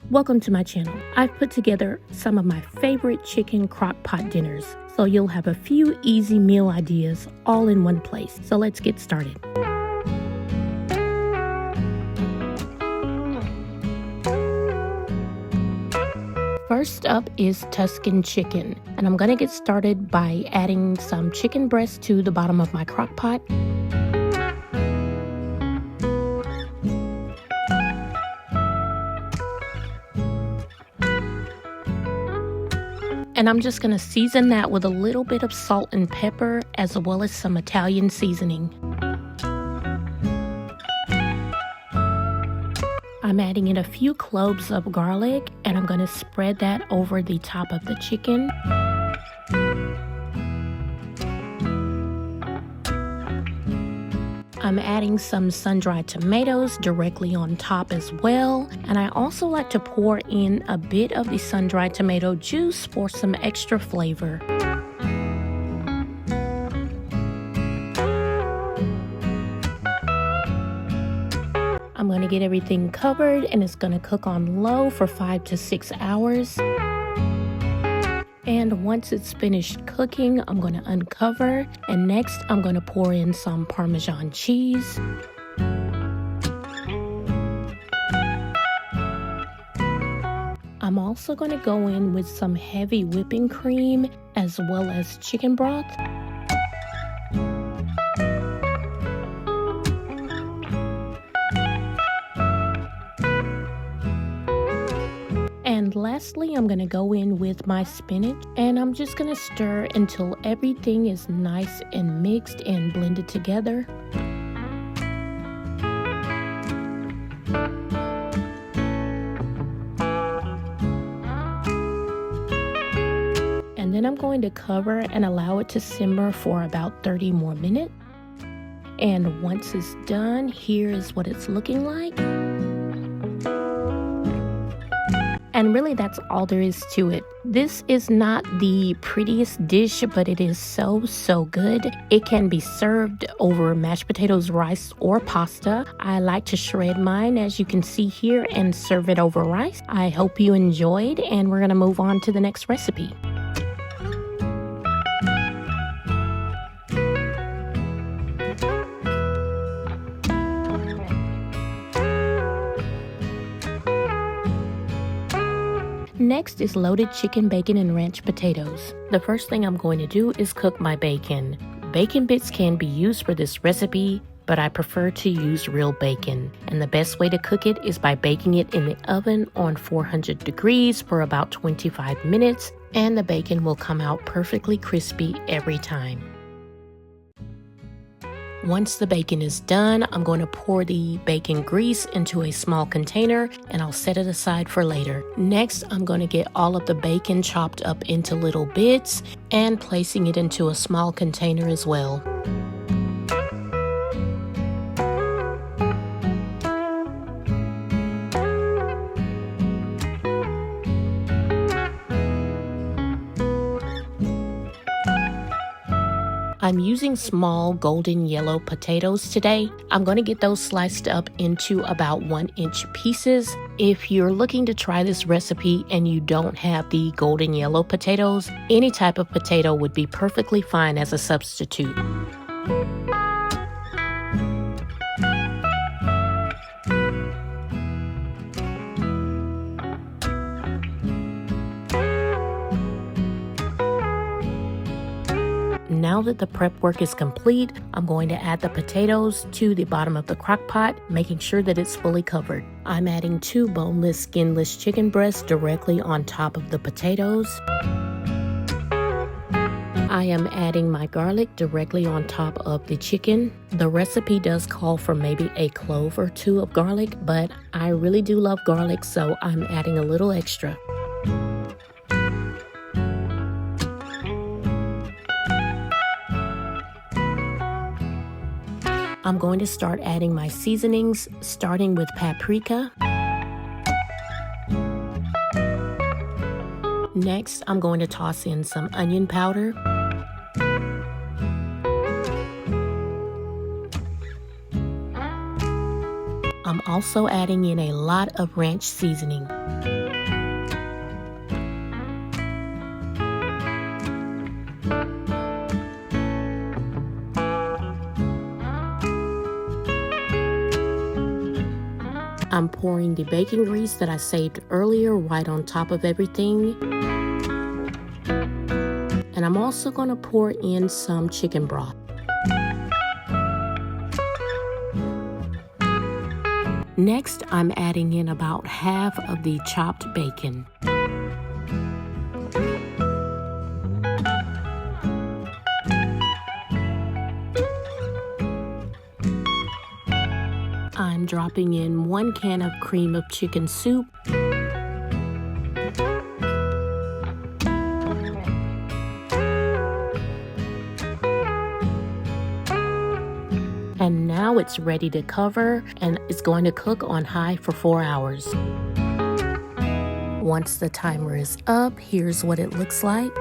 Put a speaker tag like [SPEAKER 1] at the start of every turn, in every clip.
[SPEAKER 1] Welcome to my channel. I've put together some of my favorite chicken crock pot dinners, so you'll have a few easy meal ideas all in one place. So let's get started. First up is Tuscan chicken, and I'm gonna get started by adding some chicken breast to the bottom of my crock pot. And I'm just gonna season that with a little bit of salt and pepper, as well as some Italian seasoning. I'm adding in a few cloves of garlic, and I'm going to spread that over the top of the chicken. I'm adding some sun-dried tomatoes directly on top as well, and I also like to pour in a bit of the sun-dried tomato juice for some extra flavor. I'm going to get everything covered, and it's going to cook on low for 5 to 6 hours. And once it's finished cooking, I'm going to uncover, and next I'm going to pour in some Parmesan cheese. I'm also going to go in with some heavy whipping cream as well as chicken broth. And lastly, I'm going to go in with my spinach, and I'm just going to stir until everything is nice and mixed and blended together. And then I'm going to cover and allow it to simmer for about 30 more minutes. And once it's done, here is what it's looking like. And really, that's all there is to it. This is not the prettiest dish, but it is so good. It can be served over mashed potatoes, rice, or pasta. I like to shred mine, as you can see here, and serve it over rice. I hope you enjoyed, and we're gonna move on to the next recipe. Next is loaded chicken, bacon, and ranch potatoes. The first thing I'm going to do is cook my bacon. Bacon bits can be used for this recipe, but I prefer to use real bacon. And the best way to cook it is by baking it in the oven on 400 degrees for about 25 minutes, and the bacon will come out perfectly crispy every time. Once the bacon is done, I'm going to pour the bacon grease into a small container, and I'll set it aside for later. Next, I'm going to get all of the bacon chopped up into little bits and placing it into a small container as well. I'm using small golden yellow potatoes today. I'm going to get those sliced up into about 1-inch pieces. If you're looking to try this recipe and you don't have the golden yellow potatoes, any type of potato would be perfectly fine as a substitute. Now that the prep work is complete, I'm going to add the potatoes to the bottom of the crock pot, making sure that it's fully covered. I'm adding 2 boneless, skinless chicken breasts directly on top of the potatoes. I am adding my garlic directly on top of the chicken. The recipe does call for maybe a clove or 2 of garlic, but I really do love garlic, so I'm adding a little extra. I'm going to start adding my seasonings, starting with paprika. Next, I'm going to toss in some onion powder. I'm also adding in a lot of ranch seasoning. I'm pouring the bacon grease that I saved earlier right on top of everything. And I'm also going to pour in some chicken broth. Next, I'm adding in about half of the chopped bacon. I'm dropping in 1 can of cream of chicken soup. And now it's ready to cover, and it's going to cook on high for 4 hours. Once the timer is up, here's what it looks like.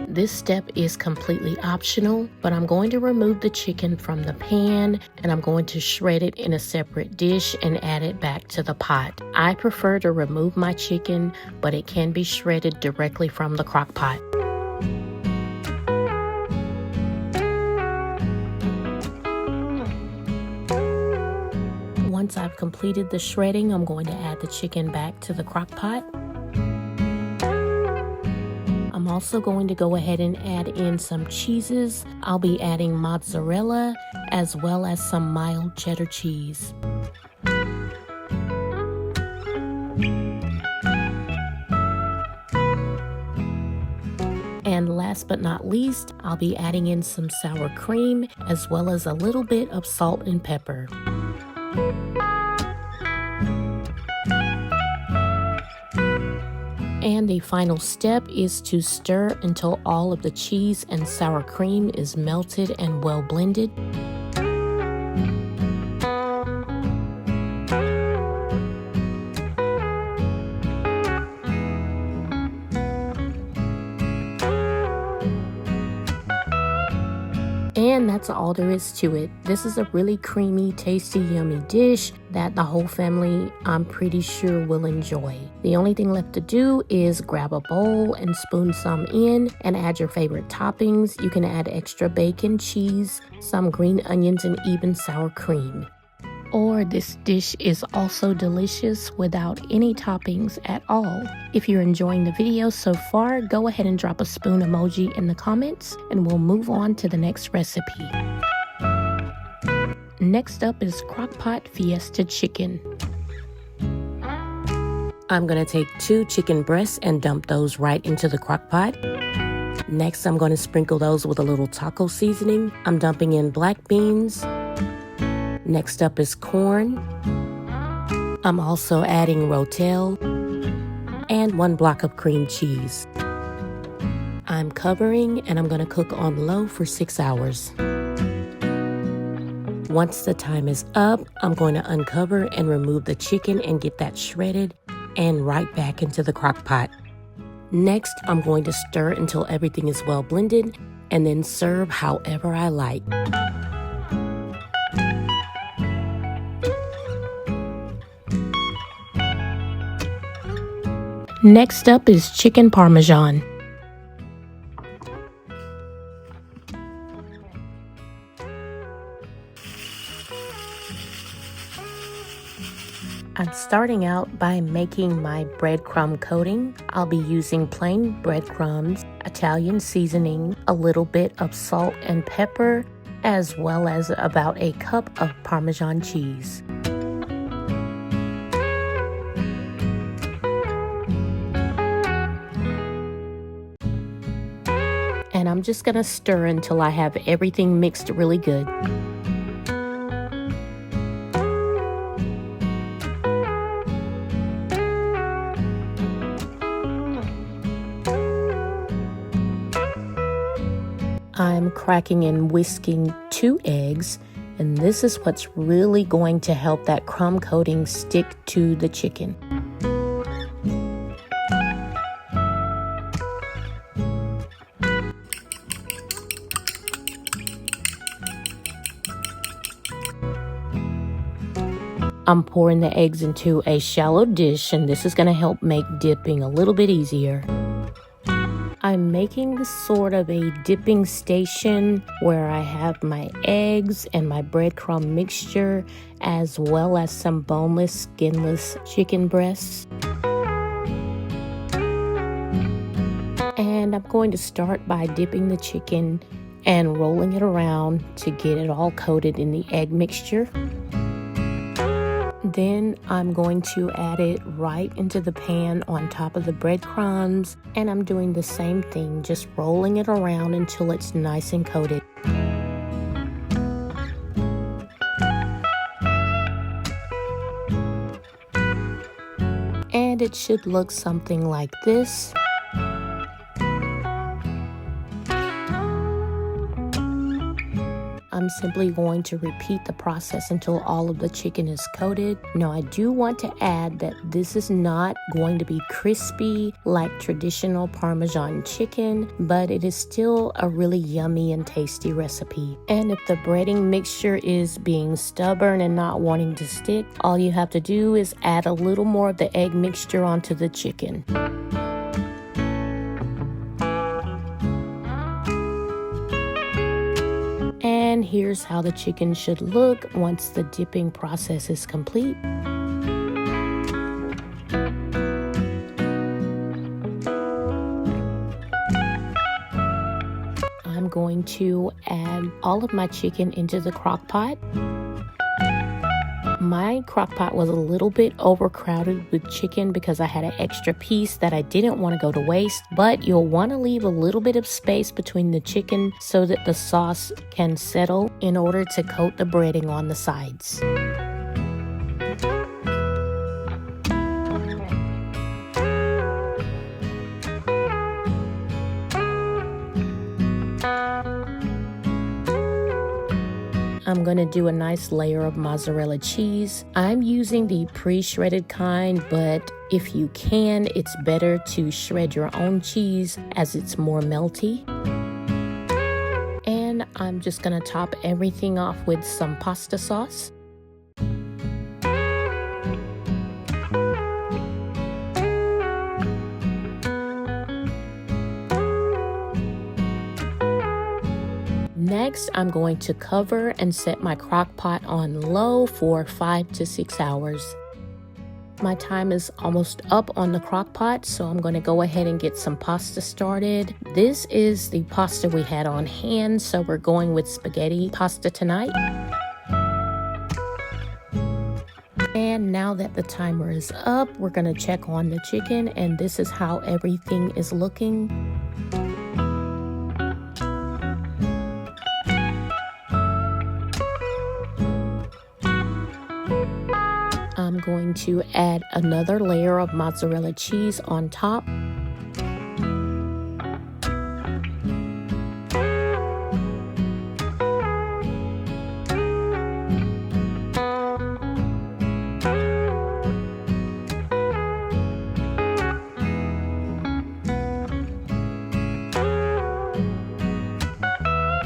[SPEAKER 1] This step is completely optional, but I'm going to remove the chicken from the pan and I'm going to shred it in a separate dish and add it back to the pot. I prefer to remove my chicken, but it can be shredded directly from the crock pot. Once I've completed the shredding, I'm going to add the chicken back to the crock pot. I'm also going to go ahead and add in some cheeses. I'll be adding mozzarella as well as some mild cheddar cheese. And last but not least, I'll be adding in some sour cream as well as a little bit of salt and pepper. And the final step is to stir until all of the cheese and sour cream is melted and well blended. And that's all there is to it. This is a really creamy, tasty, yummy dish that the whole family, I'm pretty sure, will enjoy. The only thing left to do is grab a bowl and spoon some in and add your favorite toppings. You can add extra bacon, cheese, some green onions, and even sour cream. Or this dish is also delicious without any toppings at all. If you're enjoying the video so far, go ahead and drop a spoon emoji in the comments and we'll move on to the next recipe. Next up is Crockpot Fiesta Chicken. I'm going to take 2 chicken breasts and dump those right into the crock pot. Next, I'm going to sprinkle those with a little taco seasoning. I'm dumping in black beans. Next up is corn. I'm also adding rotel and 1 block of cream cheese. I'm covering and I'm going to cook on low for 6 hours. Once the time is up, I'm going to uncover and remove the chicken and get that shredded and right back into the crock pot. Next, I'm going to stir until everything is well blended and then serve however I like. Next up is chicken Parmesan. I'm starting out by making my breadcrumb coating. I'll be using plain breadcrumbs, Italian seasoning, a little bit of salt and pepper, as well as about a cup of Parmesan cheese. And I'm just gonna stir until I have everything mixed really good. I'm cracking and whisking 2 eggs, and this is what's really going to help that crumb coating stick to the chicken. I'm pouring the eggs into a shallow dish, and this is going to help make dipping a little bit easier. I'm making sort of a dipping station where I have my eggs and my breadcrumb mixture, as well as some boneless, skinless chicken breasts. And I'm going to start by dipping the chicken and rolling it around to get it all coated in the egg mixture. Then I'm going to add it right into the pan on top of the breadcrumbs, and I'm doing the same thing, just rolling it around until it's nice and coated. And it should look something like this. I'm simply going to repeat the process until all of the chicken is coated. Now, I do want to add that this is not going to be crispy like traditional Parmesan chicken, but it is still a really yummy and tasty recipe. And if the breading mixture is being stubborn and not wanting to stick, all you have to do is add a little more of the egg mixture onto the chicken. And here's how the chicken should look once the dipping process is complete. I'm going to add all of my chicken into the crock pot. My crock pot was a little bit overcrowded with chicken because I had an extra piece that I didn't want to go to waste, but you'll want to leave a little bit of space between the chicken so that the sauce can settle in order to coat the breading on the sides. I'm going to do a nice layer of mozzarella cheese. I'm using the pre-shredded kind, but if you can, it's better to shred your own cheese as it's more melty. And I'm just going to top everything off with some pasta sauce. Next, I'm going to cover and set my crock pot on low for 5 to 6 hours. My time is almost up on the crock pot, so I'm going to go ahead and get some pasta started. This is the pasta we had on hand, so we're going with spaghetti pasta tonight. And now that the timer is up, we're going to check on the chicken, and this is how everything is looking. I'm going to add another layer of mozzarella cheese on top.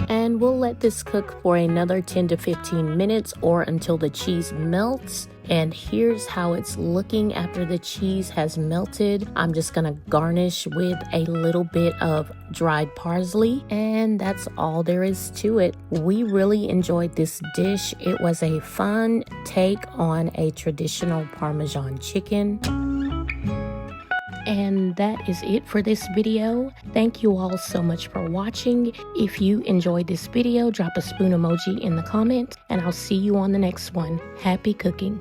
[SPEAKER 1] And we'll let this cook for another 10 to 15 minutes or until the cheese melts. And here's how it's looking after the cheese has melted. I'm just gonna garnish with a little bit of dried parsley, and that's all there is to it. We really enjoyed this dish. It was a fun take on a traditional Parmesan chicken. And that is it for this video. Thank you all so much for watching. If you enjoyed this video, drop a spoon emoji in the comments, and I'll see you on the next one. Happy cooking.